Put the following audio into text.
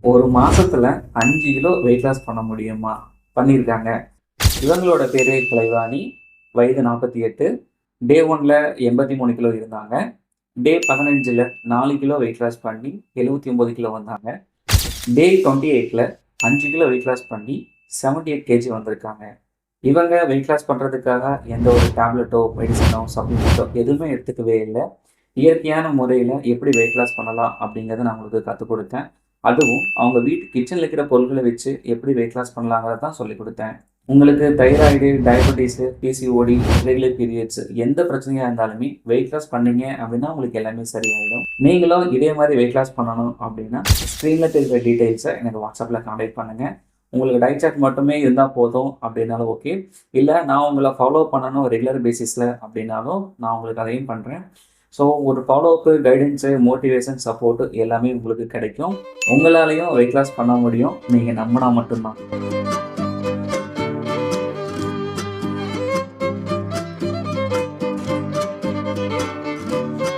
ஒரு மாசத்துல 5 kilo weight loss பண்ண முடியுமா? பண்ணியிருக்காங்க. இவங்களோட பேரு கலைவாணி. வயது 48. டே 1ல 83 கிலோ இருந்தாங்க. டே 15ல 4 கிலோ வெயிட் லாஸ் பண்ணி 79 கிலோ வந்தாங்க. டே 28ல 5 கிலோ வெயிட் லாஸ் பண்ணி 78 கேஜி வந்திருக்காங்க. இவங்க வெயிட் லாஸ் பண்றதுக்காக எந்த ஒரு டேப்லெட்டோ, மெடிசினோ, சப்ளிமெண்ட்டோ எதுவுமே எடுத்துக்கவே இல்ல. இயற்கையான முறையில எப்படி வெயிட் லாஸ் பண்ணலாம் அப்படிங்கிறத நான் உங்களுக்கு கத்துக் குடுத்தேன். அதுவும் அவங்க வீட்டு கிச்சன்ல இருக்கிற பொருட்கள வச்சு எப்படி வெயிட் லாஸ் பண்ணலாங்கிறத தான் சொல்லிக் குடுத்தேன். உங்களுக்கு thyroid, diabetes, PCOD, irregular periods எந்த பிரச்சனையா இருந்தாலுமே வெயிட் லாஸ் பண்ணீங்க அப்படின்னா உங்களுக்கு எல்லாமே சரியாயிடும். நீங்களும் இதே மாரி வெயிட் லாஸ் பண்ணணும் அப்படின்னா, ஸ்க்ரீன்ல தெரியிற டீட்டெயில்ஸ எனக்கு WhatsAppல கான்டாக்ட் பண்ணுங்க. உங்களுக்கு டயட் சார்ட் மட்டுமே இருந்தா போதும் அப்படின்னாலும் ஓகே. இல்ல நான் உங்கள ஃபாலோ பண்ணணும் ரெகுலர் பேசிஸ்ல அப்படின்னாலும் நான் உங்களுக்கு அதையும் பண்றேன். ஸோ ஒரு ஃபாலோ அப்பு, கைடன்ஸு, மோட்டிவேஷன், சப்போர்ட் எல்லாமே உங்களுக்கு கிடைக்கும். உங்களாலயும் வெயிட் லாஸ் பண்ண முடியும். நீங்க நம்புனா மட்டும் தான்.